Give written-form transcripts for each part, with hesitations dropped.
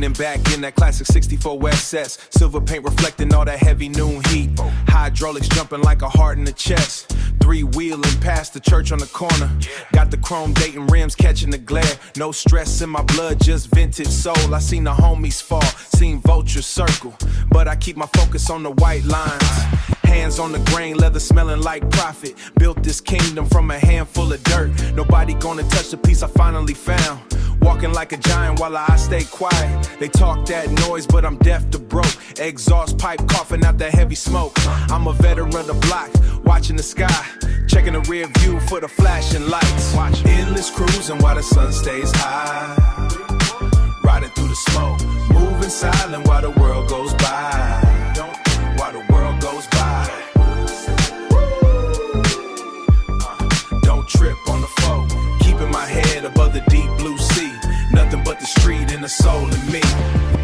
Leaning back in that classic 64 SS. Silver paint reflecting all that heavy noon heat. Hydraulics jumping like a heart in the chest. Three-wheeling past the church on the corner. Got the chrome Dayton rims catching the glare. No stress in my blood, just vintage soul. I seen the homies fall, seen vultures circle, but I keep my focus on the white lines. Hands on the grain, leather smelling like profit. Built this kingdom from a handful of dirt. Nobody gonna touch the piece I finally found. Walking like a giant while I stay quiet. They talk that noise, but I'm deaf to broke. Exhaust pipe coughing out that heavy smoke. I'm a veteran of the block, watching the sky, checking the rear view for the flashing lights. Endless cruising while the sun stays high. Riding through the smoke, moving silent while the world goes by. While the world goes by. Don't trip on the foe, keeping my head above the deep blue sea. Nothing but the street and the soul in me.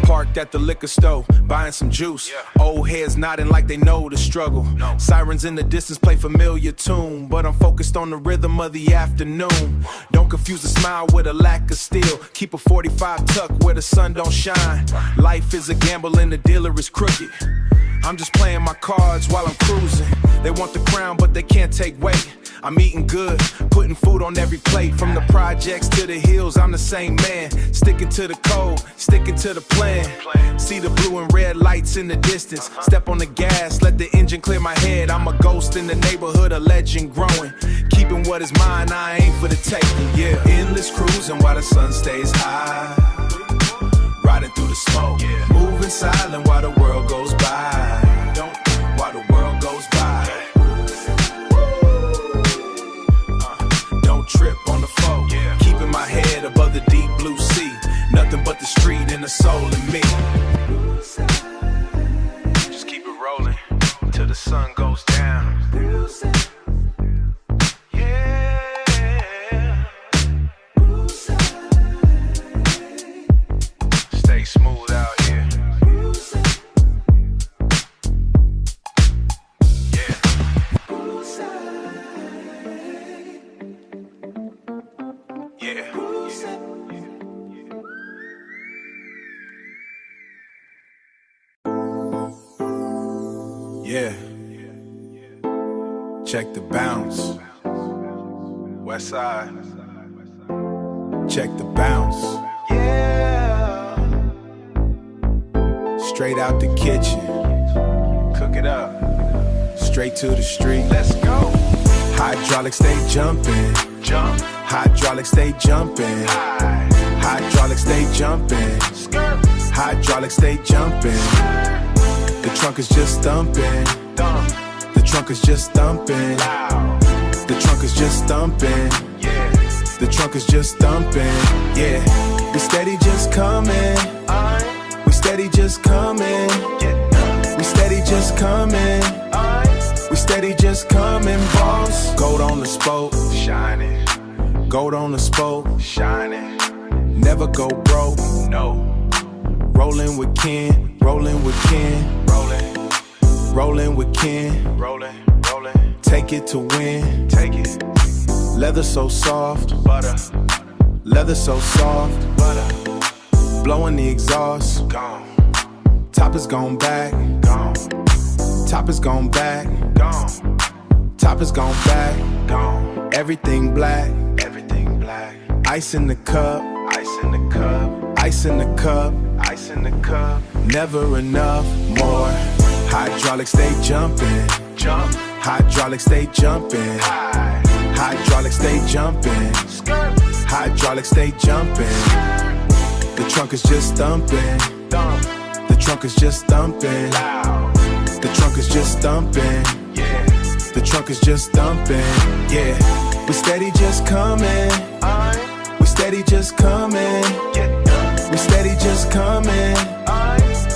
Parked at the liquor store, buying some juice. Old heads nodding like they know the struggle. Sirens in the distance play familiar tune, but I'm focused on the rhythm of the afternoon. Don't confuse a smile with a lack of steel. Keep a 45 tucked where the sun don't shine. Life is a gamble and the dealer is crooked. I'm just playing my cards while I'm cruising. They want the crown, but they can't take weight. I'm eating good, putting food on every plate. From the projects to the hills, I'm the same man. Sticking to the code, sticking to the plan. See the blue and red lights in the distance. Step on the gas, let the engine clear my head. I'm a ghost in the neighborhood, a legend growing. Keeping what is mine, I ain't for the taking, yeah. Endless cruising while the sun stays high. Riding through the smoke, moving silent while the world goes by. While the world goes by. Don't trip on the foe, keeping my head above the deep blue sea. Nothing but the street and the soul in me. Just keep it rolling till the sun goes down. Stay smooth out here. Yeah. Check the bounce. West side. Check the bounce. Yeah. Straight out the kitchen. Cook it up. Straight to the street. Let's go. Hydraulics stay jumping. Jump. Hydraulics stay jumping. High. Hydraulics stay jumping. Skirt. Hydraulics stay jumping. The trunk is just thumping. The trunk is just thumping. The trunk is just thumping. The trunk is just thumping. Yeah. We steady just coming. We steady just coming. We steady just coming. We steady just coming, boss. Gold on the spoke, shining. Gold on the spoke, shining. Never go broke, no. Rolling with Ken, rolling with Ken, rolling, rolling with Ken, rolling, rolling. Take it to win, take it. Leather so soft, butter. Leather so soft, butter. Blowing the exhaust, gone. Top is gone back, gone. Top is gone back, gone. Top is gone back, gone. Everything black, everything black. Ice in the cup, ice in the cup, ice in the cup. Ice in the cup, never enough, more. Hydraulics stay jumping, jump. Hydraulics stay jumping, high. Hydraulics stay jumping, skirt. Hydraulics stay jumping. The trunk is just thumping, thump. The trunk is just thumping, loud. The trunk is just thumping, yeah. The trunk is just thumping, yeah. We steady just coming, we steady just coming, yeah. We steady just coming.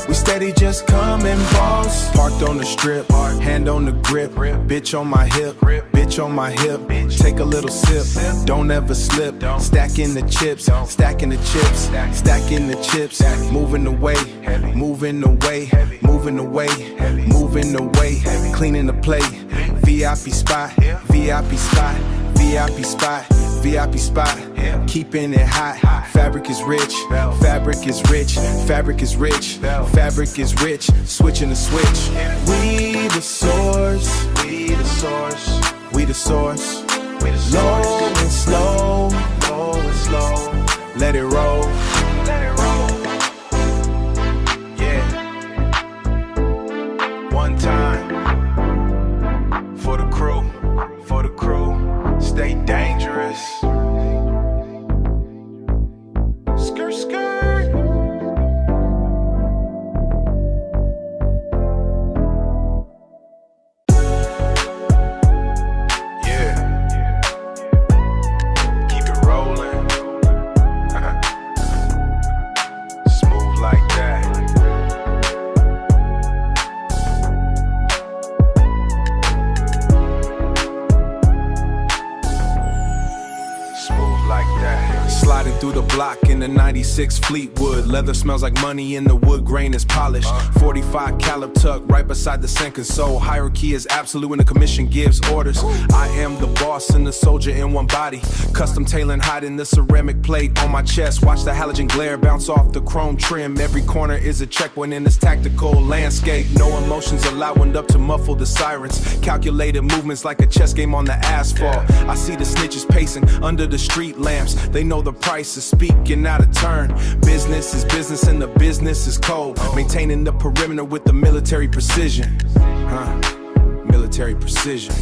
We steady just coming, boss. Parked on the strip, hand on the grip. Bitch on my hip, bitch on my hip. Take a little sip, don't ever slip. Stacking the chips, stacking the chips, stacking the chips. Moving away, moving away, moving away, moving away. Cleaning the plate, VIP spot, VIP spot, VIP spot. VIP spot, keeping it hot. Fabric is rich, fabric is rich, fabric is rich, fabric is rich. Switching the switch. We the source, we the source, we the source. Low and slow, low and slow. Let it roll, let it roll. Yeah. One time for the crew, for the crew. Stay dangerous. Skirt, skirt. Yeah. Keep it rolling. Smooth like that. Sliding through the block in the 96 Fleetwood. Leather smells like money and the wood grain is polished. 45 caliber tuck right beside the sink console. Hierarchy is absolute when the commission gives orders. I am the boss and the soldier in one body. Custom tailoring hiding the ceramic plate on my chest. Watch the halogen glare bounce off the chrome trim. Every corner is a checkpoint in this tactical landscape. No emotions allowed up to muffle the sirens. Calculated movements like a chess game on the asphalt. I see the snitches pacing under the street lamps. They know the price is speaking out of turn. Business is business and the business is cold. Maintaining the perimeter with the military precision. Military precision.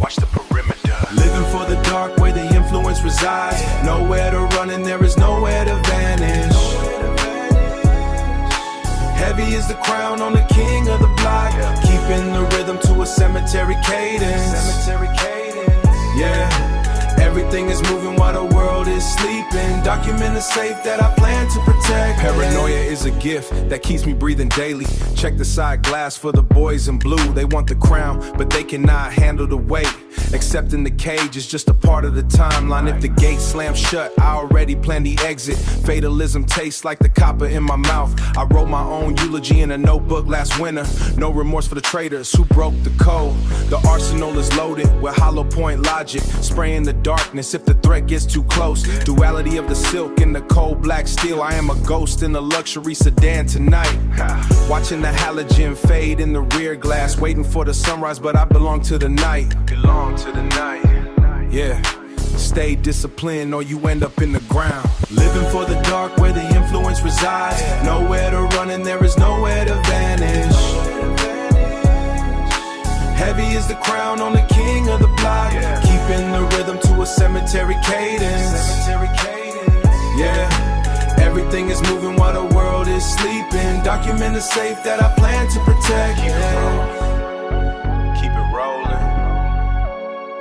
Watch the perimeter. Living for the dark where the influence resides. Nowhere to run and there is nowhere to vanish. Heavy is the crown on the king of the block. Keeping the rhythm to a cemetery cadence. Yeah. Everything is moving while the world is sleeping. Document the safe that I plan to protect. Paranoia is a gift that keeps me breathing daily. Check the side glass for the boys in blue. They want the crown, but they cannot handle the weight. Accepting the cage is just a part of the timeline. If the gate slams shut, I already plan the exit. Fatalism tastes like the copper in my mouth. I wrote my own eulogy in a notebook last winter. No remorse for the traitors who broke the code. The arsenal is loaded with hollow point logic. Spraying the darkness if the threat gets too close. Duality of the silk and the cold black steel. I am a ghost in a luxury sedan tonight. Watching the halogen fade in the rear glass. Waiting for the sunrise, but I belong to the night. Yeah. Stay disciplined or you end up in the ground. Living for the dark where the influence resides. Nowhere to run and there is nowhere to vanish. Heavy is the crown on the king of the block. Keeping the rhythm to a cemetery cadence. Yeah. Everything is moving while the world is sleeping. Document the safe that I plan to protect. Keep it rolling.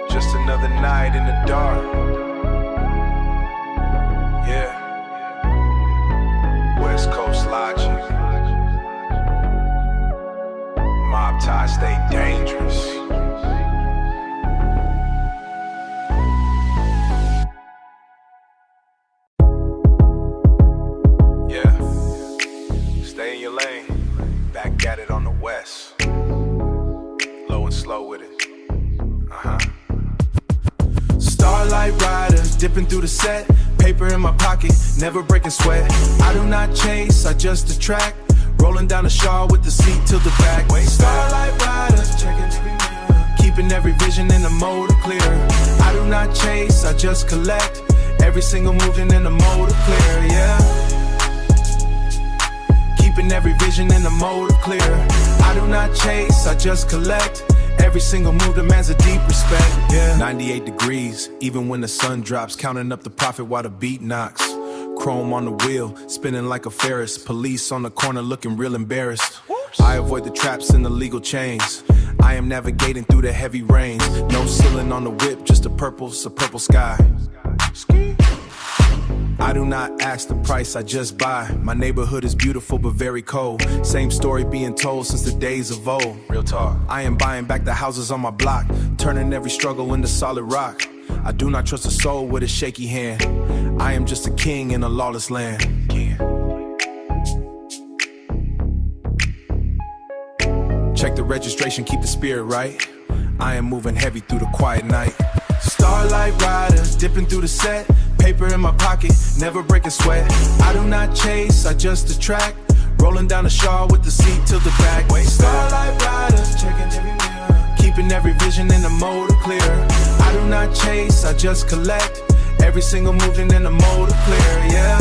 Just another night in the dark. Yeah. West Coast logic. Mob ties stay dangerous. Yeah. Stay in your lane. Back at it on the west. Low and slow with it. Starlight Rider, dipping through the set. Paper in my pocket, never breaking sweat. I do not chase, I just attract. Rolling down the Shaw with the seat till the back. Starlight Rider, checking every mirror. Keeping every vision in the mode of clear. I do not chase, I just collect. Every single movement in the mode of clear, yeah. Keeping every vision in the mode of clear. I do not chase, I just collect. Every single move demands a deep respect, yeah. 98 degrees, even when the sun drops. Counting up the profit while the beat knocks. Chrome on the wheel, spinning like a Ferris. Police on the corner looking real embarrassed. I avoid the traps and the legal chains. I am navigating through the heavy rains. No ceiling on the whip, just a purple sky. I do not ask the price, I just buy. My neighborhood is beautiful but very cold. Same story being told since the days of old. Real talk. I am buying back the houses on my block, turning every struggle into solid rock. I do not trust a soul with a shaky hand. I am just a king in a lawless land. Check the registration, keep the spirit right. I am moving heavy through the quiet night. Starlight Rider, dipping through the set, paper in my pocket, never breaking sweat. I do not chase, I just attract. Rolling down the Shaw with the seat till the back. Starlight Rider, checking every mirror, keeping every vision in the mode of clear. I do not chase, I just collect. Every single movement in the mode of clear, yeah.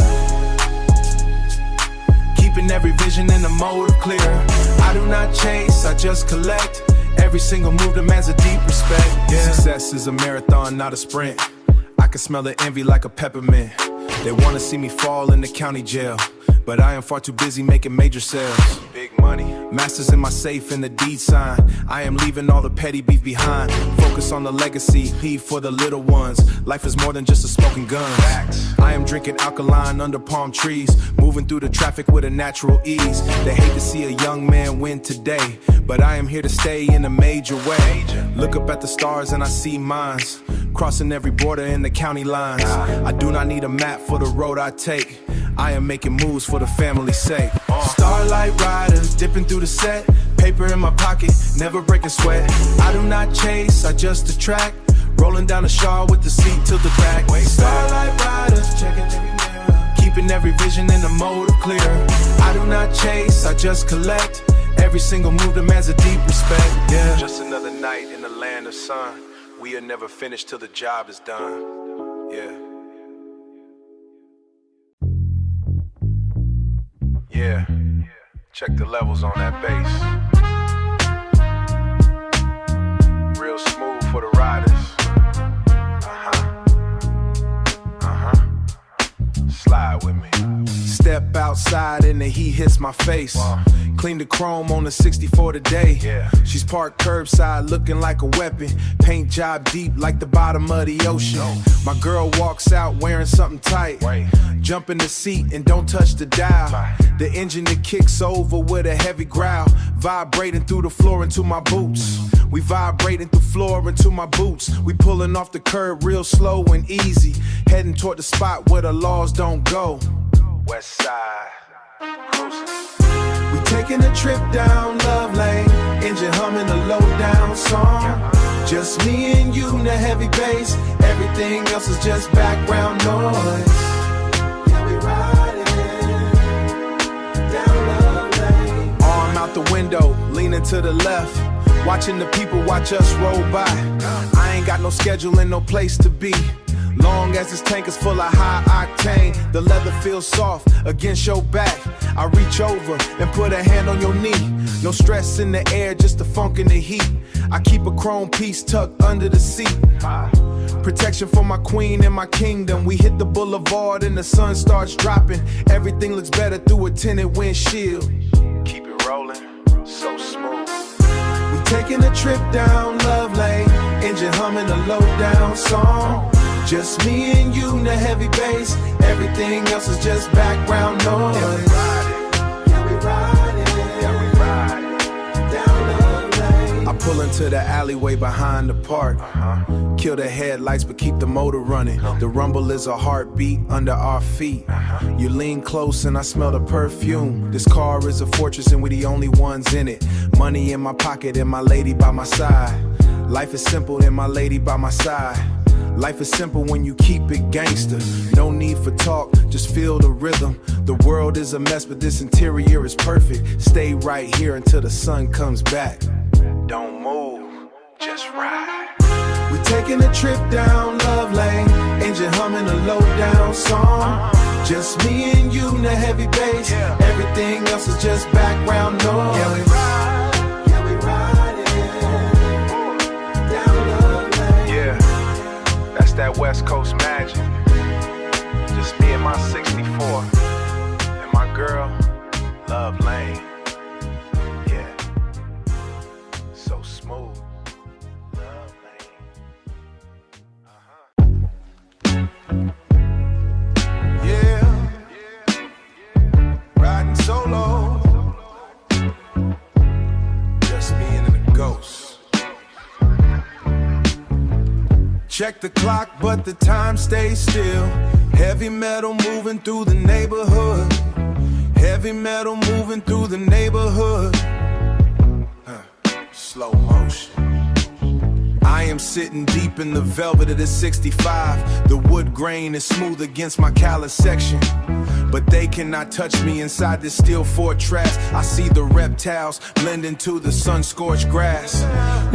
Keeping every vision in the mode of clear. I do not chase, I just collect. Every single move demands a deep respect, yeah. Success is a marathon, not a sprint. I can smell the envy like a peppermint. They wanna see me fall in the county jail, but I am far too busy making major sales. Big money. Masters in my safe and the deed sign. I am leaving all the petty beef behind. Focus on the legacy, leave for the little ones. Life is more than just a smoking gun. I am drinking alkaline under palm trees, moving through the traffic with a natural ease. They hate to see a young man win today, but I am here to stay in a major way. Look up at the stars and I see mines, crossing every border in the county lines. I do not need a map for the road I take. I am making moves for the family's sake. Starlight Rider, dipping through the set, paper in my pocket, never breaking sweat. I do not chase, I just attract. Rolling down the Shaw with the seat till the back. Starlight Rider, checking every mirror, keeping every vision in the mode of clear. I do not chase, I just collect. Every single move demands a deep respect, yeah. Just another night in the land of sun. We are never finished till the job is done, yeah. Yeah, check the levels on that bass. Real smooth for the riders. Slide with me. Step outside and the heat hits my face. Clean the chrome on the 64 today. She's parked curbside looking like a weapon. Paint job deep like the bottom of the ocean. My girl walks out wearing something tight. Jump in the seat and don't touch the dial. The engine that kicks over with a heavy growl. Vibrating through the floor into my boots. We vibrating through floor into my boots. We pulling off the curb real slow and easy. Heading toward the spot where the laws don't go. West side, Cruisin. We taking a trip down Love Lane. Engine humming a low down song. Just me and you and the heavy bass. Everything else is just background noise. Yeah, we riding down Love Lane. Arm out the window, leaning to the left. Watching the people watch us roll by. I ain't got no schedule and no place to be. Long as this tank is full of high octane, the leather feels soft against your back. I reach over and put a hand on your knee. No stress in the air, just the funk in the heat. I keep a chrome piece tucked under the seat. Protection for my queen and my kingdom. We hit the boulevard and the sun starts dropping. Everything looks better through a tinted windshield. Keep it rolling, so smooth. We taking a trip down Love Lane. Engine humming a low down song. Just me and you and the heavy bass. Everything else is just background noise. Yeah, we riding. Yeah, we riding. Yeah, we riding down Love Lane. I pull into the alleyway behind the park. Kill the headlights but keep the motor running. The rumble is a heartbeat under our feet. You lean close and I smell the perfume. This car is a fortress and we're the only ones in it. Money in my pocket and my lady by my side. Life is simple and my lady by my side. Life is simple when you keep it gangster. No need for talk, just feel the rhythm. The world is a mess, but this interior is perfect. Stay right here until the sun comes back. Don't move, just ride. We taking a trip down Love Lane. Engine humming a low down song. Just me and you and the heavy bass. Everything else is just background noise. Yeah, we ride. That West Coast magic. Just me and my 64 and my girl, Love Lane. Yeah, so smooth. Love Lane. Yeah, riding solo. Just me and the ghost. Check the clock, but the time stays still. Heavy metal moving through the neighborhood. Heavy metal moving through the neighborhood. Slow motion. I I am sitting deep in the velvet of the 65. The wood grain is smooth against my callous section, but they cannot touch me inside this steel fortress. I see the reptiles blend into the sun-scorched grass,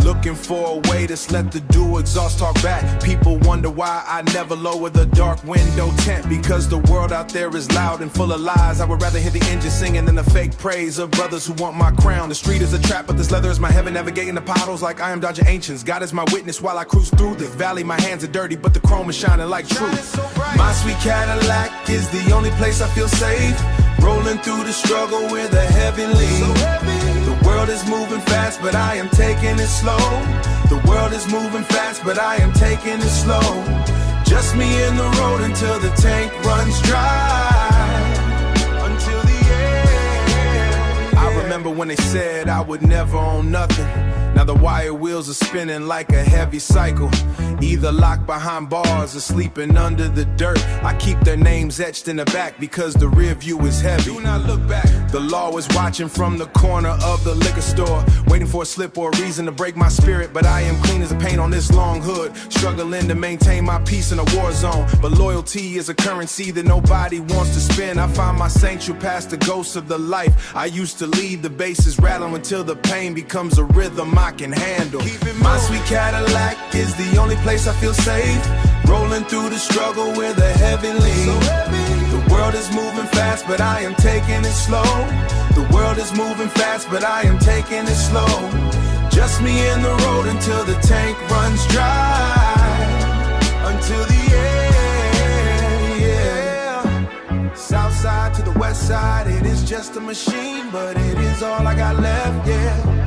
looking for a way to let the dew exhaust talk back. People wonder why I never lower the dark window tent, because the world out there is loud and full of lies. I would rather hear the engine singing than the fake praise of brothers who want my crown. The street is a trap, but this leather is my heaven, navigating the puddles like I am dodging ancients. God is my witness while I cruise through this valley. My hands are dirty, but the chrome is shining like truth. My sweet Cadillac is the only place I feel safe, rolling through the struggle with a heavy lean. The world is moving fast, but I am taking it slow. The world is moving fast, but I am taking it slow. Just me in the road until the tank runs dry. Until the end. I remember when they said I would never own nothing. Now the wire wheels are spinning like a heavy cycle, either locked behind bars or sleeping under the dirt. I keep their names etched in the back because the rear view is heavy. Do not look back. The law is watching from the corner of the liquor store, waiting for a slip or a reason to break my spirit. But I am clean as a paint on this long hood, struggling to maintain my peace in a war zone. But loyalty is a currency that nobody wants to spend. I find my sanctuary past the ghosts of the life I used to lead. The bass is rattling until the pain becomes a rhythm I can handle. My sweet Cadillac is the only place I feel safe, rolling through the struggle with a heavy lean. The world is moving fast, but I am taking it slow. The world is moving fast, but I am taking it slow. Just me in the road until the tank runs dry. Until the end, yeah. South side to the west side, it is just a machine, but it is all I got left, yeah.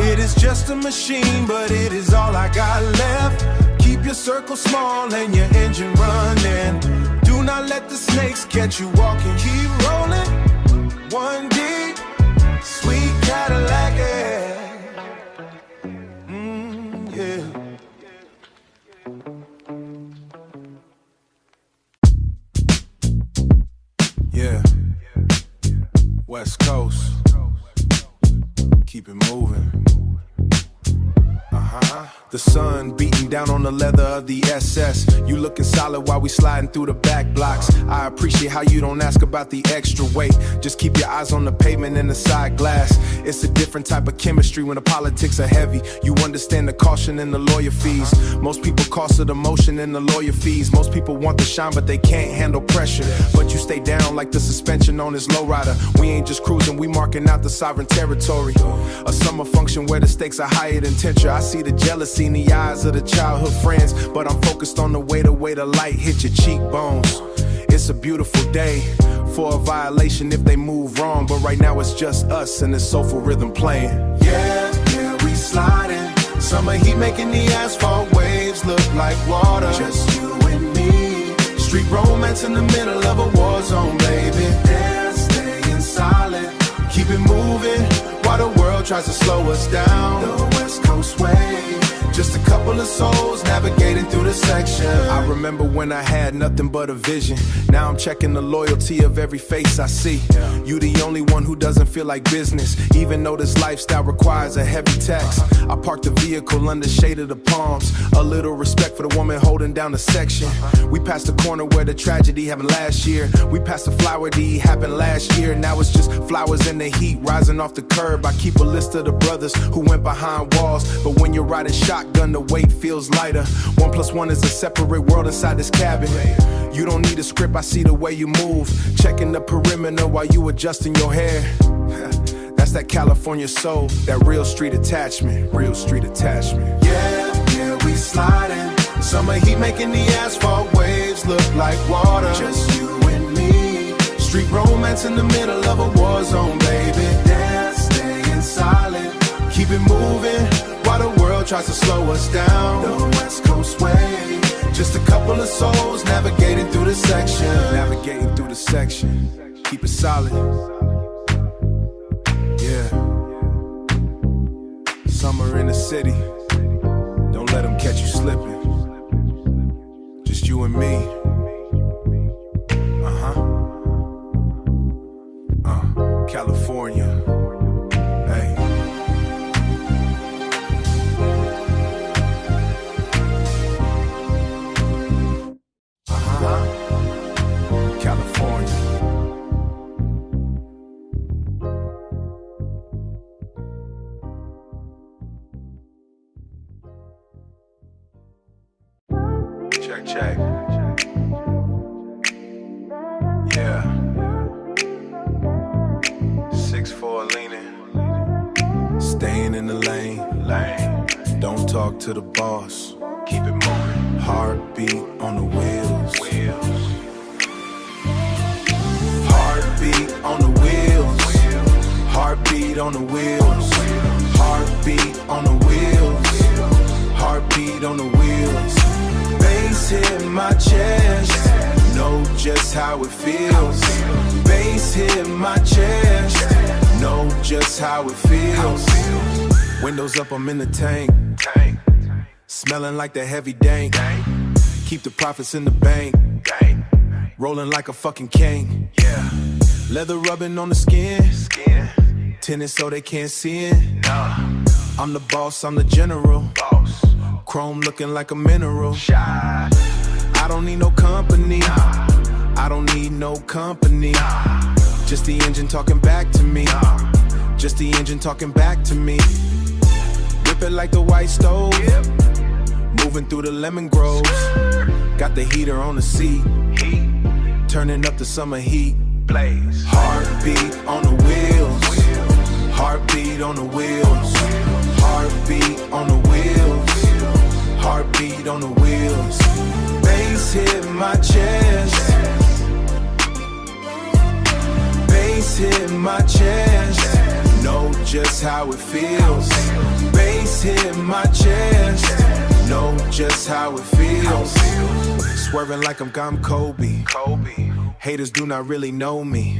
It is just a machine, but it is all I got left. Keep your circle small and your engine running. Do not let the snakes catch you walking. Keep rolling, 1D, sweet Cadillac, yeah. Yeah, West Coast, keep it moving. The sun beating down on the leather of the SS. You looking solid while we sliding through the back blocks. I appreciate how you don't ask about the extra weight. Just keep your eyes on the pavement and the side glass. It's a different type of chemistry when the politics are heavy. You understand the caution and the lawyer fees. Most people cost of the motion and the lawyer fees. Most people want the shine, but they can't handle pressure. But you stay down like the suspension on this lowrider. We ain't just cruising, we marking out the sovereign territory. A summer function where the stakes are higher than temperature. I see the jealousy in the eyes of the childhood friends, but I'm focused on the way the light hit your cheekbones. It's a beautiful day for a violation if they move wrong, but right now it's just us and this soulful rhythm playing. Yeah, we sliding. Summer heat making the asphalt waves look like water. Just you and me. Street romance in the middle of a war zone, baby. They're staying solid. Keep it moving while the world tries to slow us down. The West Coast way. Just a couple of souls navigating through the section. I remember when I had nothing but a vision. Now I'm checking the loyalty of every face I see. You the only one who doesn't feel like business, even though this lifestyle requires a heavy tax. I parked the vehicle under shade of the palms. A little respect for the woman holding down the section. We passed the corner where the tragedy happened last year. We passed the flower D happened last year. Now it's just flowers in the heat rising off the curb. I keep a list of the brothers who went behind walls, but when you're riding shotgun, the weight feels lighter. 1 + 1 is a separate world inside this cabin. You don't need a script, I see the way you move. Checking the perimeter while you adjusting your hair. That's that California soul, that real street attachment. Real street attachment. Yeah, we sliding. Summer heat making the asphalt waves look like water. Just you and me. Street romance in the middle of a war zone, baby. They're staying solid. Keep it moving while the world tries to slow us down. The West Coast way. Just a couple of souls navigating through the section. Navigating through the section. Keep it solid. Yeah. Summer in the city. Don't let them catch you slipping. Just you and me. California. Check, check. Yeah. 6'4" leaning. Staying in the lane. Don't talk to the boss. Keep it moving. Heartbeat on the wheels. Heartbeat on the wheels. Heartbeat on the wheels. Heartbeat on the wheels. Heartbeat on the wheels. Bass hit my chest. Know just how it feels. Bass hit my chest. Know just how it feels. Windows up, I'm in the tank. Smelling like the heavy dank. Keep the profits in the bank. Rolling like a fucking king. Leather rubbing on the skin. Tinted so they can't see it. I'm the boss, I'm the general. Chrome looking like a mineral. I don't need no company. I don't need no company. Just the engine talking back to me. Just the engine talking back to me. Whip it like the white stove. Moving through the lemon groves. Got the heater on the seat. Turning up the summer heat. Blaze. Heartbeat on the wheels. Heartbeat on the wheels. Heartbeat on the wheels. Heartbeat on the wheels. Bass hit my chest. Bass hit my chest. Know just how it feels. Bass hit my chest. Know just how it feels. Swerving like I'm Kobe. Haters do not really know me.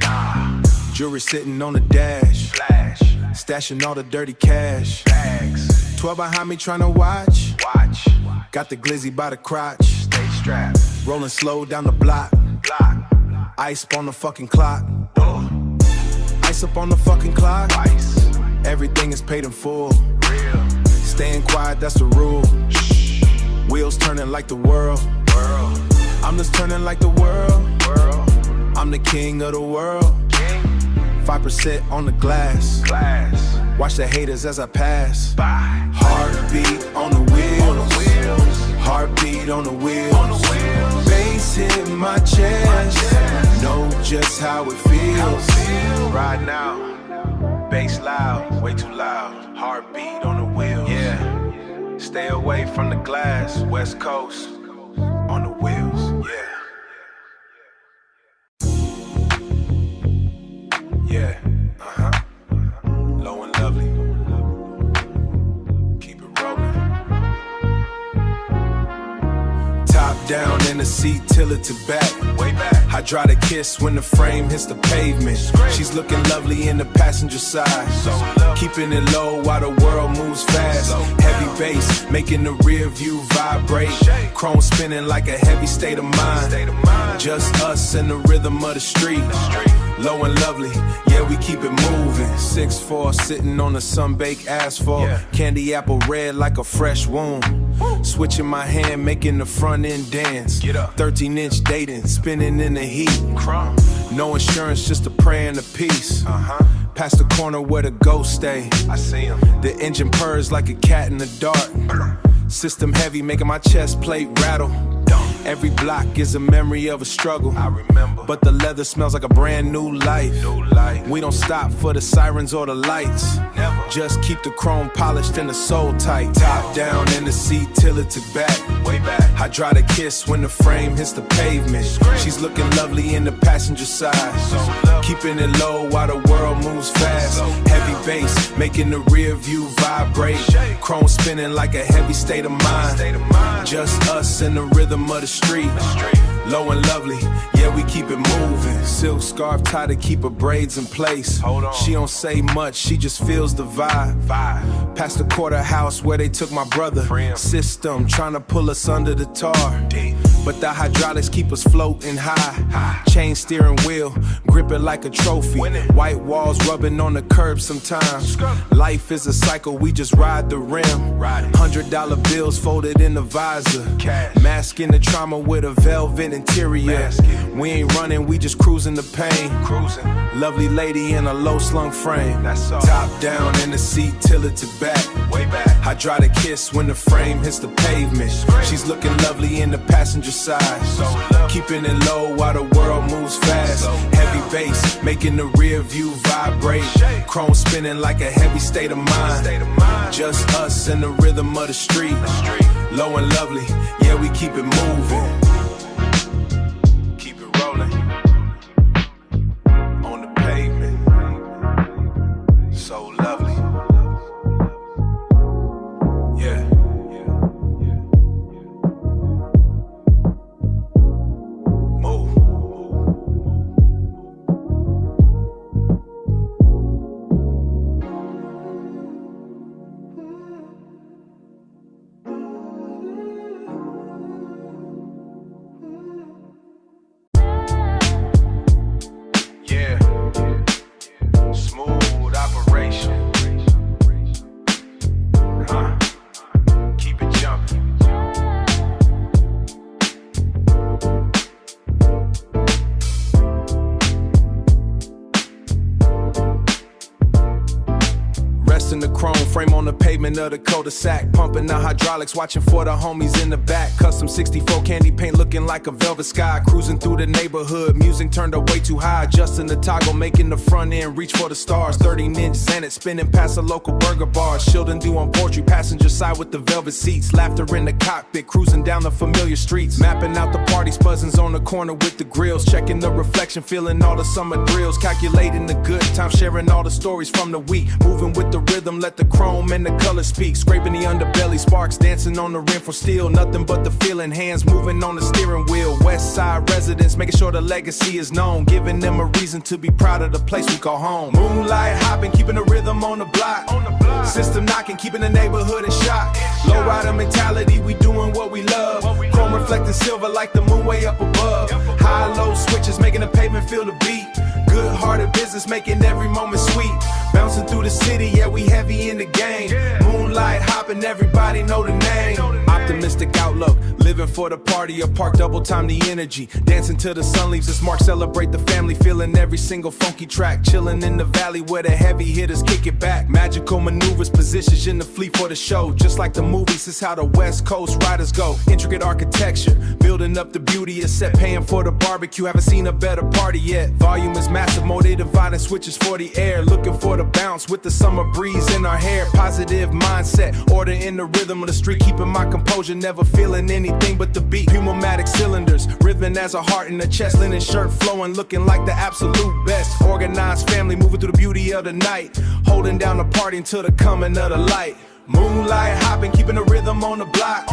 Jewelry sitting on the dash. Stashing all the dirty cash. 12 behind me tryna watch. Got the glizzy by the crotch. Stay strapped. Rolling slow down the block. Ice on the fucking clock. Ice up on the fucking clock. Everything is paid in full. Staying quiet, that's the rule. Wheels turning like the world. I'm just turning like the world. I'm the king of the world. 5% on the glass. Watch the haters as I pass. Heartbeat on the wheels. Heartbeat on the wheels. Bass hit my chest. Know just how it feels. Right now, bass loud, way too loud. Heartbeat on the wheels. Yeah. Stay away from the glass. West Coast on the wheels. Yeah. Yeah, low and lovely. Keep it rolling. Top down in the seat, till it to back. Way back. Hydraulic kiss when the frame hits the pavement. She's looking lovely in the passenger side. Keeping it low while the world moves fast. Heavy bass, making the rear view vibrate. Chrome spinning like a heavy state of mind. Just us and the rhythm of the street. Low and lovely, yeah, we keep it moving. 6'4", sitting on the sun-baked asphalt. Candy apple red like a fresh wound. Switching my hand, making the front end dance. 13-inch dating, spinning in the heat. No insurance, just a prayer and a peace. Past the corner where the ghosts stay. I see him. The engine purrs like a cat in the dark. System heavy, making my chest plate rattle. Every block is a memory of a struggle. I remember. But the leather smells like a brand new life. We don't stop for the sirens or the lights. Never. Just keep the chrome polished and the soul tight. Top down in the seat, till it to back. Way back. Hydraulic kiss when the frame hits the pavement. She's looking lovely in the passenger side. Keeping it low while the world moves fast. Heavy bass, making the rear view vibrate. Chrome spinning like a heavy state of mind. Just us and the rhythm of the street. Low and lovely, yeah, we keep it moving. Silk scarf tied to keep her braids in place. She don't say much, she just feels the vibe. Past the quarter house where they took my brother. System trying to pull us under the tar. but the hydraulics keep us floating high. Chain steering wheel, grip it like a trophy. White walls rubbing on the curb sometimes. Life is a cycle, we just ride the rim. $100 bills folded in the visor. Masking the trauma with a velvet interior. We ain't running, we just cruising the pain. Lovely lady in a low slung frame. Top down in the seat, tilted back. Hydraulic kiss when the frame hits the pavement. She's looking lovely in the passenger side. Keeping it low while the world moves fast. Heavy bass making the rear view vibrate. Chrome spinning like a heavy state of mind. Just us and the rhythm of the street. Low and lovely, yeah, we keep it moving. Keep it rolling on the pavement. So lovely. Yeah. In the chrome frame on the pavement of the cul-de-sac, pumping the hydraulics, watching for the homies in the back. Custom 64 candy paint looking like a velvet sky. Cruising through the neighborhood, music turned up way too high. Adjusting the toggle, making the front end reach for the stars. 30 ninjas and it spinning past a local burger bar. Shielding due on poetry, passenger side with the velvet seats. Laughter in the cockpit, cruising down the familiar streets. Mapping out the parties, buzzings on the corner with the grills. Checking the reflection, feeling all the summer thrills. Calculating the good time, sharing all the stories from the week. Moving with the rhythm, let the chrome and the color speak. Scraping the underbelly, sparks dancing on the rim for steel. Nothing but the feeling, hands moving on the steering wheel. West side residents, making sure the legacy is known. Giving them a reason to be proud of the place we call home. Moonlight hopping, keeping the rhythm on the block. System knocking, keeping the neighborhood in shock. Lowrider mentality, we doing what we love. Chrome reflecting silver like the moon way up above. High-low switches, making the pavement feel the beat. Good-hearted business, making every moment sweet. Bouncing through the city, yeah, we heavy in the game. Moonlight hopping, everybody know the name. Optimistic outlook, living for the party. A park, double time the energy. Dancing till the sun leaves us mark, celebrate the family. Feeling every single funky track. Chilling in the valley where the heavy hitters kick it back. Magical maneuvers, positions in the fleet for the show. Just like the movies, it's how the West Coast riders go. Intricate architecture, building up the beauty. It's set, paying for the barbecue. Haven't seen a better party yet. Volume is massive, more they dividing switches for the air. Looking for the bounce with the summer breeze in our hair. Positive mindset, order in the rhythm of the street. Keeping my composure, never feeling anything but the beat. Pneumatic cylinders, rhythm as a heart in the chest. Linen shirt flowing, looking like the absolute best. Organized family, moving through the beauty of the night. Holding down the party until the coming of the light. Moonlight hopping, keeping the rhythm on the block.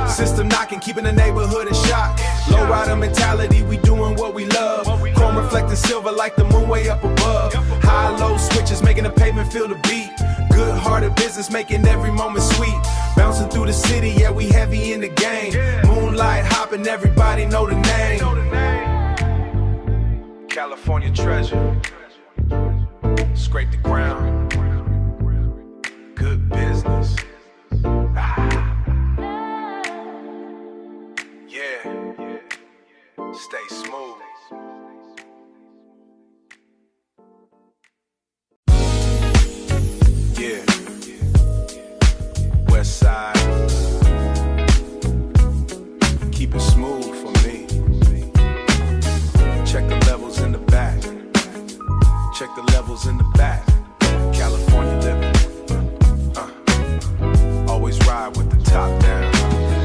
System knocking, keeping the neighborhood in shock. Lowrider mentality, we doing what we love. Chrome reflecting silver like the moon way up above. High-low switches, making the pavement feel the beat. Good-hearted business, making every moment sweet. Bouncing through the city, yeah, we heavy in the game. Moonlight hopping, everybody know the name. California treasure. Scrape the ground. Good business. Yeah. Stay smooth. Yeah. West side. Keep it smooth for me. Check the levels in the back. Check the levels in the back. California living. Always ride with the top down.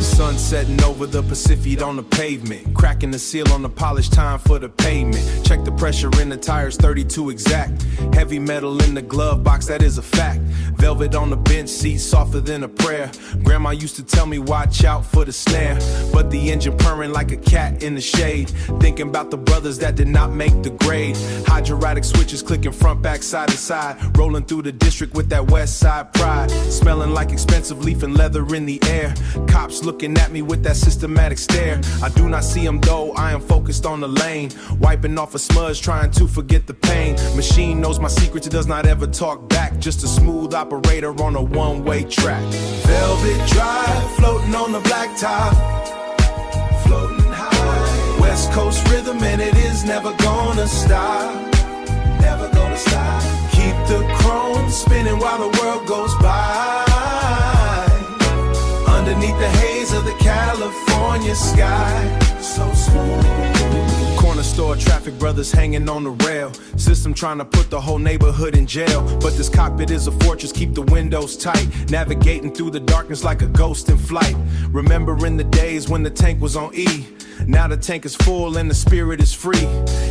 Sun setting over the Pacific on the pavement. Cracking the seal on the polished, time for the pavement. Check the pressure in the tires, 32 exact. Heavy metal in the glove box, that is a fact. Velvet on the bench seat, softer than a prayer. Grandma used to tell me watch out for the snare. But the engine purring like a cat in the shade. Thinking about the brothers that did not make the grade. Hydraulic switches clicking front, back, side to side. Rolling through the district with that west side pride. Smelling like expensive leaf and leather in the air. Cops looking at me with that systematic stare. I do not see him though, I am focused on the lane. Wiping off a smudge, trying to forget the pain. Machine knows my secrets, it does not ever talk back. Just a smooth operator on a one-way track. Velvet drive, floating on the blacktop. Floating high. West Coast rhythm and it is never gonna stop. Never gonna stop. Keep the chrome spinning while the world goes by. Underneath the haze of the California sky. So smooth. Corner store traffic brothers hanging on the rail. System trying to put the whole neighborhood in jail. But this cockpit is a fortress, keep the windows tight. Navigating through the darkness like a ghost in flight. Remembering the days when the tank was on E. Now the tank is full and the spirit is free.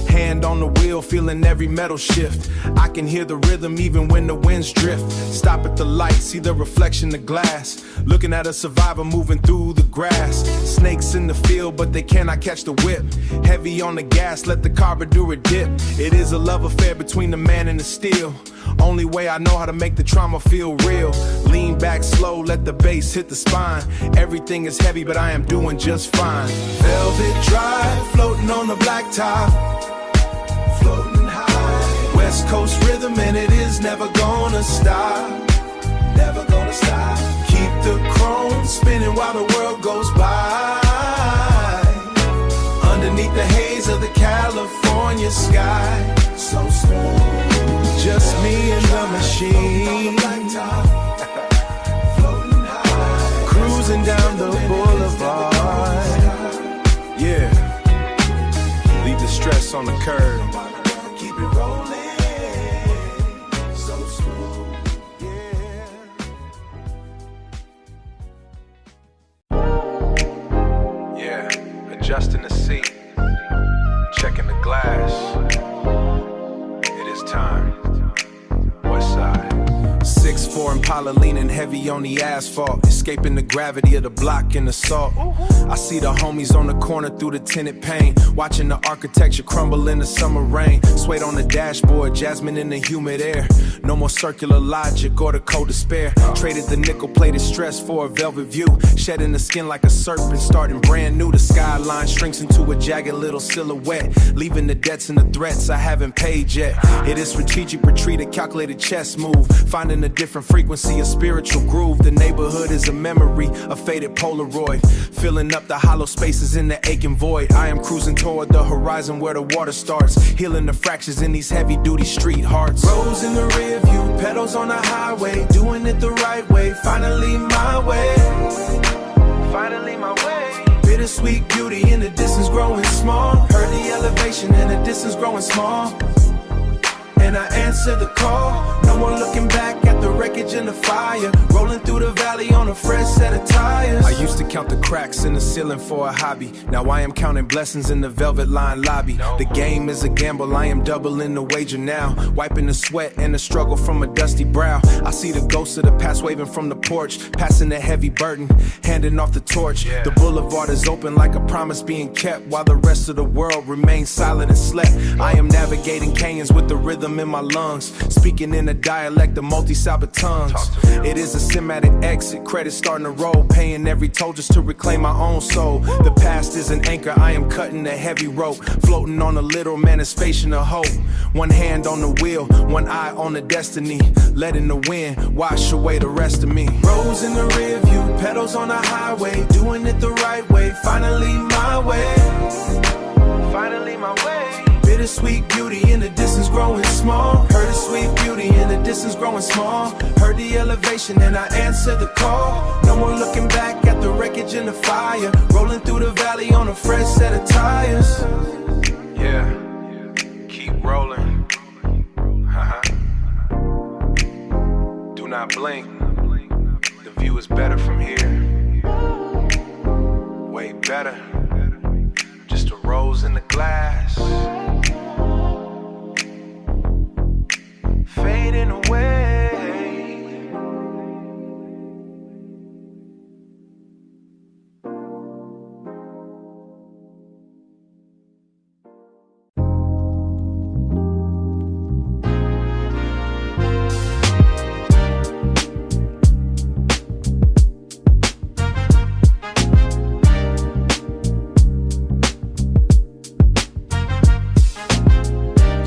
Hand on the wheel, feeling every metal shift. I can hear the rhythm even when the winds drift. Stop at the light, see the reflection of glass. Looking at a survivor moving through the grass. Snakes in the field, but they cannot catch the whip. Heavy on the gas, let the carburetor dip. It is a love affair between the man and the steel. Only way I know how to make the trauma feel real. Lean back slow, let the bass hit the spine. Everything is heavy, but I am doing just fine. Velvet drive, floating on the blacktop. Floating high. West Coast rhythm and it is never gonna stop. Never gonna stop. Keep the chrome spinning while the world goes by. Underneath the haze of the California sky. So smooth. Just me and the machine. Cruising down the boulevard. Yeah. Leave the stress on the curb. Keep it rolling. So smooth. Yeah. Yeah. Adjusting the seat. Checking the glass. It is time. West side. 6'4" Impala leaning heavy on the asphalt. Escaping the gravity of the block and the salt. I see the homies on the corner through the tinted pane. Watching the architecture crumble in the summer rain. Suede on the dashboard, jasmine in the humid air. No more circular logic or the cold despair. Traded the nickel-plated stress for a velvet view. Shedding the skin like a serpent, starting brand new. The skyline shrinks into a jagged little silhouette. Leaving the debts and the threats I haven't paid yet. It is strategic retreat, a calculated chess move. Finding a different frequency, a spiritual groove. The neighborhood is a memory, a faded Polaroid. Filling up the hollow spaces in the aching void. I am cruising toward the horizon where the water starts. Healing the fractures in these heavy-duty street hearts. Roads in the rear view, pedals on the highway. Doing it the right way, finally my way. Finally my way. Bittersweet beauty in the distance growing small. Heard the elevation in the distance growing small. And I answer the call. No more looking back at the wreckage and the fire. Rolling through the valley on a fresh set of tires. I used to count the cracks in the ceiling for a hobby. Now I am counting blessings in the velvet line lobby. The game is a gamble, I am doubling the wager now. Wiping the sweat and the struggle from a dusty brow. I see the ghosts of the past waving from the porch. Passing the heavy burden, handing off the torch. The boulevard is open like a promise being kept. While the rest of the world remains silent and slept. I am navigating canyons with the rhythm in my lungs. Speaking in a dialect of multi-syllable tongues. It is a cinematic exit, credit starting to roll. Paying every toll just to reclaim my own soul. The past is an anchor, I am cutting a heavy rope. Floating on a little manifestation of hope. One hand on the wheel, one eye on the destiny. Letting the wind wash away the rest of me. Roads in the rear view, pedals on the highway. Doing it the right way, finally my way. Finally my way. Bittersweet beauty in the distance growing small. Heard a sweet beauty in the distance growing small. Heard the elevation and I answered the call. No more looking back at the wreckage and the fire. Rolling through the valley on a fresh set of tires. Yeah, keep rolling. Do not blink. The view is better from here. Way better. Just a rose in the glass. Fading away.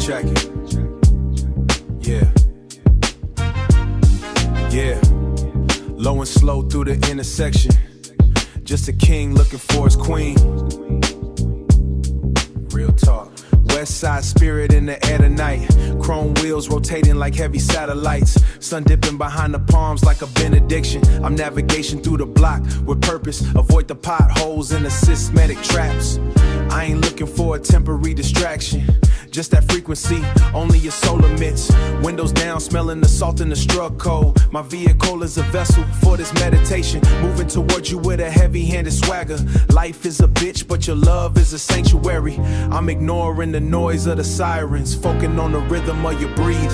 Check it. Yeah. Yeah. Low and slow through the intersection. Just a king looking for his queen. Real talk. West side spirit in the air tonight. Chrome wheels rotating like heavy satellites. Sun dipping behind the palms like a benediction. I'm navigation through the block with purpose. Avoid the potholes and the systematic traps. I ain't looking for a temporary distraction. Just that frequency, only your soul emits. Windows down, smelling the salt in the strug cold. My vehicle is a vessel for this meditation. Moving towards you with a heavy-handed swagger. Life is a bitch, but your love is a sanctuary. I'm ignoring the noise of the sirens, focusing on the rhythm of your breathing.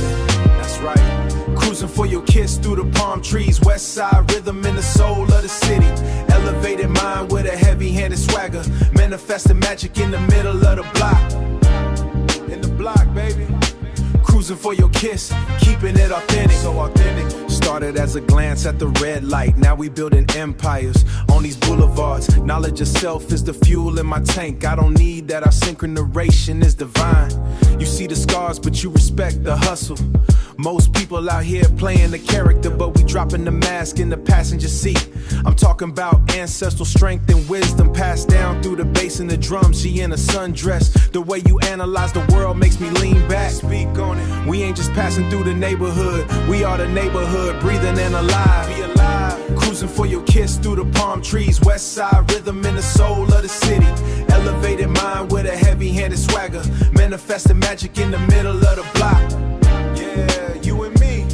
That's right. Cruising for your kiss through the palm trees. West side rhythm in the soul of the city. Elevated mind with a heavy-handed swagger. Manifesting magic in the middle of the block. In the block, baby. Cruising for your kiss, keeping it authentic. So authentic. Started as a glance at the red light. Now we building empires on these boulevards. Knowledge of self is the fuel in my tank. I don't need that, our synchronization is divine. You see the scars, but you respect the hustle. Most people out here playing the character, but we dropping the mask in the passenger seat. I'm talking about ancestral strength and wisdom passed down through the bass and the drums. She in a sundress. The way you analyze the world makes me lean back. Speak on it. We ain't just passing through the neighborhood. We are the neighborhood, breathing and alive. Be alive. Cruising for your kiss through the palm trees. West side rhythm in the soul of the city. Elevated mind with a heavy-handed swagger. Manifesting magic in the middle of the block. Yeah, you and me.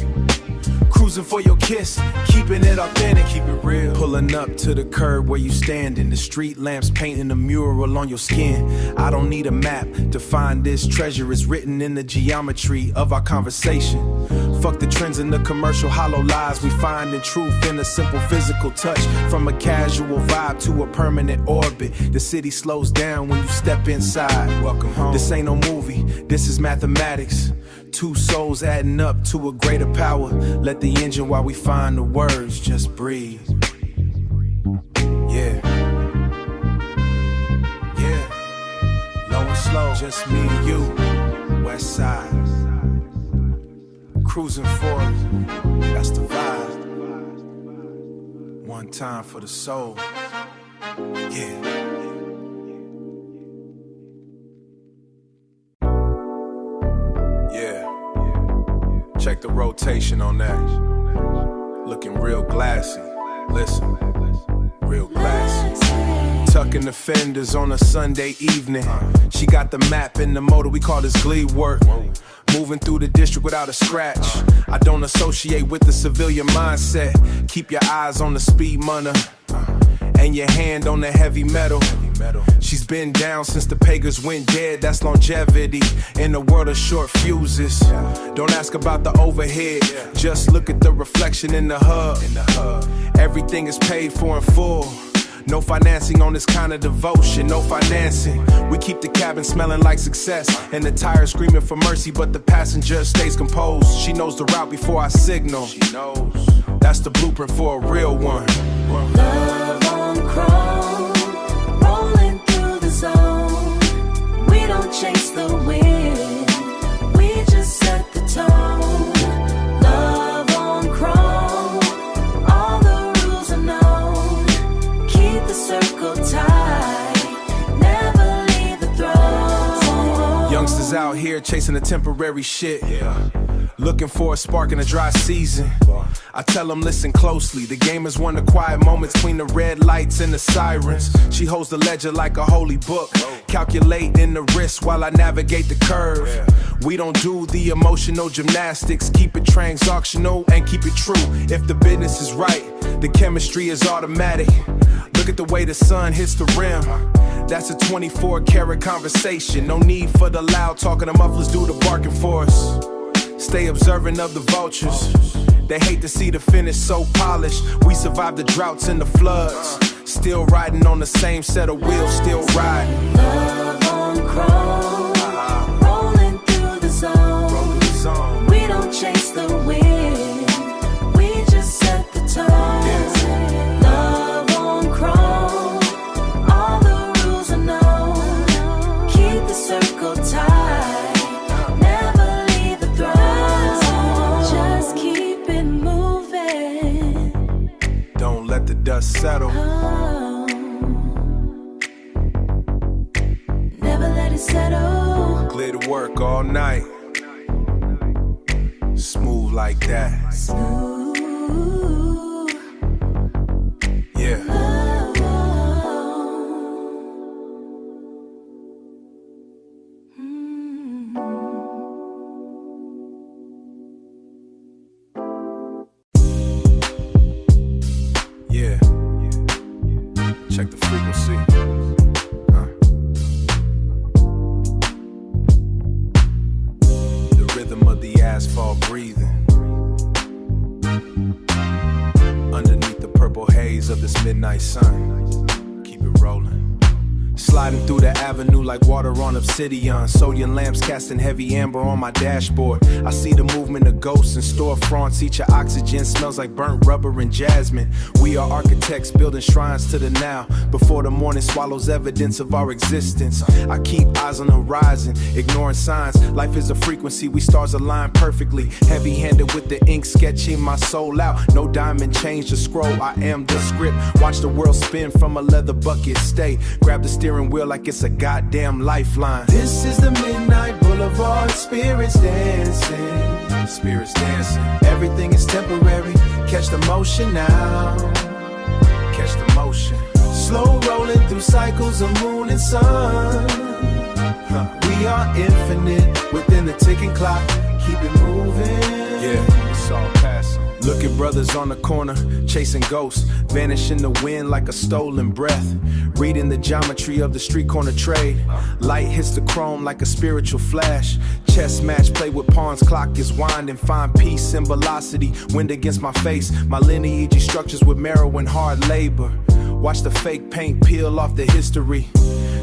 Cruising for your kiss, keeping it authentic, keep it real. Pulling up to the curb where you standing. The street lamps painting a mural on your skin. I don't need a map to find this treasure. It's written in the geometry of our conversation. Fuck the trends and the commercial hollow lies. We finding truth in a simple physical touch. From a casual vibe to a permanent orbit. The city slows down when you step inside. Welcome home. This ain't no movie, this is mathematics. Two souls adding up to a greater power. Let the engine while we find the words, just breathe. Yeah. Yeah. Low and slow, just me and you. West side. Cruising forward, that's the vibe. One time for the soul. Yeah. Check the rotation on that. Looking real glassy. Listen, real glassy. Tucking the fenders on a Sunday evening. She got the map in the motor, we call this glee work. Moving through the district without a scratch. I don't associate with the civilian mindset. Keep your eyes on the speed munner and your hand on the heavy metal. She's been down since the pagans went dead. That's longevity in a world of short fuses. Don't ask about the overhead, just look at the reflection in the hub. Everything is paid for in full. No financing on this kind of devotion, no financing. We keep the cabin smelling like success and the tires screaming for mercy, but the passenger stays composed. She knows the route before I signal. She knows. That's the blueprint for a real one. Love on chrome, rolling through the zone. We don't chase the wind, we just set the tone. Love on chrome, all the rules are known. Keep the circle tight, never leave the throne. Youngsters out here chasing the temporary shit. Looking for a spark in a dry season. I tell them listen closely. The game is one of the quiet moments between the red lights and the sirens. She holds the ledger like a holy book, calculating the risk while I navigate the curve. We don't do the emotional gymnastics. Keep it transactional and keep it true. If the business is right, the chemistry is automatic. Look at the way the sun hits the rim. That's a 24-karat conversation. No need for the loud talking. The mufflers do the barking for us. Stay observant of the vultures. They hate to see the finish so polished. We survived the droughts and the floods. Still riding on the same set of wheels, still riding. Love on chrome, rolling through the zone. We don't chase the wind, we just set the tone. Love on chrome, all the rules are known. Keep the circle tight. dust settle. Oh, never let it settle. Clear to work all night. Smooth like that. Smooth. Yeah. Yeah. Check the frequency. The rhythm of the asphalt breathing. Underneath the purple haze of this midnight sun. Keep it rolling. Sliding through the avenue like water on obsidian. Sodium lamps casting heavy amber on my dashboard. I see the movement of ghosts in storefronts. Each of oxygen smells like burnt rubber and jasmine. We are architects building shrines to the now. Before the morning swallows evidence of our existence. I keep eyes on the horizon, ignoring signs. Life is a frequency, we stars align perfectly. Heavy-handed with the ink sketching my soul out. No diamond change the scroll, I am the script. Watch the world spin from a leather bucket. Stay, grab the steering wheel like it's a goddamn lifeline. This is the midnight boulevard, spirits dancing. Spirits dancing. Everything is temporary. Catch the motion now. Catch the motion. Slow rolling through cycles of moon and sun. We are infinite within the ticking clock. Keep it moving. Yeah, it's all passing. Look at brothers on the corner, chasing ghosts, vanish in the wind like a stolen breath. Reading the geometry of the street corner trade. Light hits the chrome like a spiritual flash. Chess match, play with pawns, clock is winding. Find peace in velocity, wind against my face. My lineage structures with marrow and hard labor. Watch the fake paint peel off the history.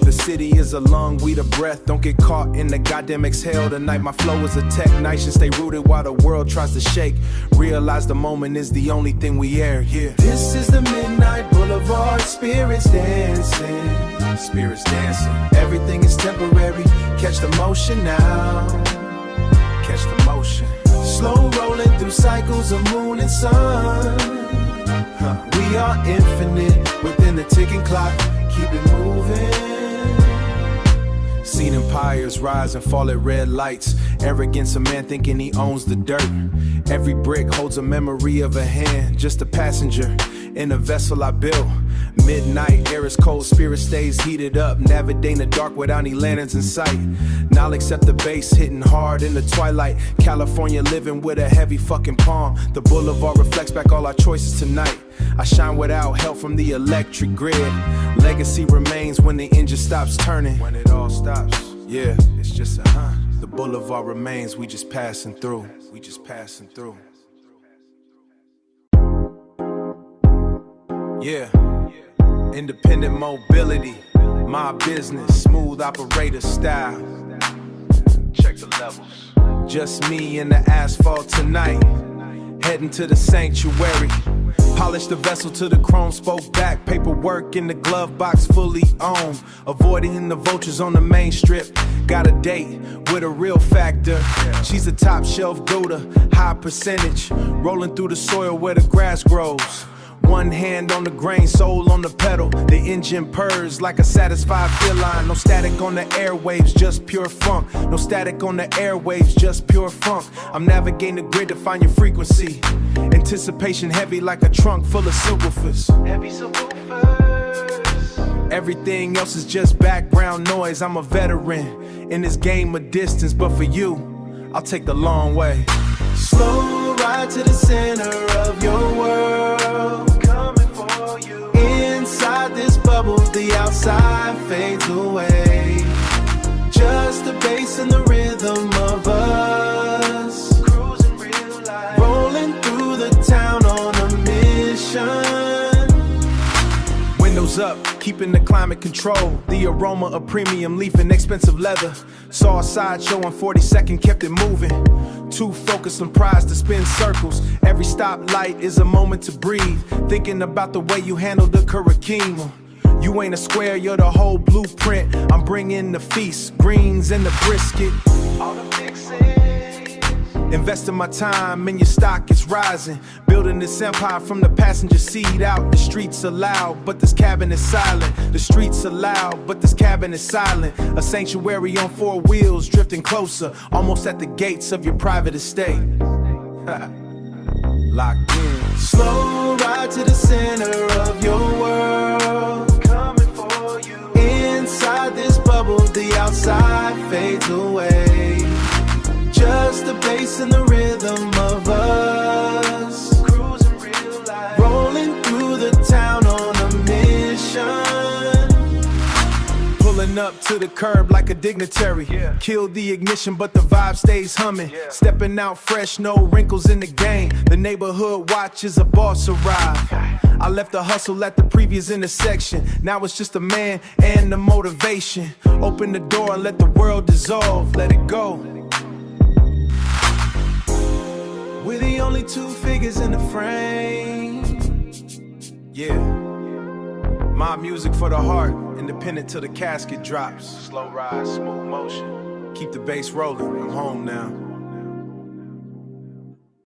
The city is a lung, we the breath. Don't get caught in the goddamn exhale tonight. My flow is a tech, nice and stay rooted while the world tries to shake. Realize the moment is the only thing we air, yeah. This is the midnight boulevard, spirits dancing. Spirits dancing. Everything is temporary, catch the motion now. Catch the motion. Slow rolling through cycles of moon and sun. We are infinite within the ticking clock. Keep it moving. Seen empires rise and fall at red lights. Arrogance, a man thinking he owns the dirt. Every brick holds a memory of a hand. Just a passenger in a vessel I built. Midnight, air is cold, spirit stays heated up. Navigating the dark without any lanterns in sight. Now I'll accept the bass hitting hard in the twilight. California living with a heavy fucking palm. The boulevard reflects back all our choices tonight. I shine without help from the electric grid. Legacy remains when the engine stops turning. When it all stops, yeah, it's just a The boulevard remains, we just passing through. We just passing through. Yeah, independent mobility, my business, smooth operator style. Check the levels. Just me and the asphalt tonight, heading to the sanctuary. Polish the vessel to the chrome spoke back. Paperwork in the glove box fully owned. Avoiding the vultures on the main strip. Got a date with a real factor. She's a top shelf Gouda, high percentage. Rolling through the soil where the grass grows. One hand on the grain, soul on the pedal. The engine purrs like a satisfied feline. No static on the airwaves, just pure funk. No static on the airwaves, just pure funk. I'm navigating the grid to find your frequency. Anticipation heavy like a trunk full of subwoofers. Heavy subwoofers. Everything else is just background noise. I'm a veteran in this game of distance, but for you, I'll take the long way. Slow ride to the center of your world. Coming for you. Inside this bubble, the outside fades away. Just the bass and the rhythm of us. Cruising real life. Rolling through the town on a mission. Windows up, keeping the climate controlled. The aroma of premium leaf and expensive leather. Saw a sideshow on 42nd, kept it moving. Too focused on prize to spin circles. Every stoplight is a moment to breathe. Thinking about the way you handle the curriculum. You ain't a square, you're the whole blueprint. I'm bringing the feast, greens and the brisket. All the fixings. Investing my time in your stock, it's rising. Building this empire from the passenger seat out. The streets are loud, but this cabin is silent. The streets are loud, but this cabin is silent. A sanctuary on 4 wheels, drifting closer, almost at the gates of your private estate. Locked in. Slow ride to the center of your world. Coming for you. Inside this bubble, the outside fades away. Just the bass and the rhythm of us. Cruising real life. Rolling through the town on a mission. Pulling up to the curb like a dignitary. Kill the ignition, but the vibe stays humming. Stepping out fresh, no wrinkles in the game. The neighborhood watches a boss arrive. I left the hustle at the previous intersection. Now it's just a man and the motivation. Open the door and let the world dissolve. Let it go. We're the only 2 figures in the frame. Yeah. My music for the heart, independent till the casket drops. Slow ride, smooth motion. Keep the bass rolling, I'm home now.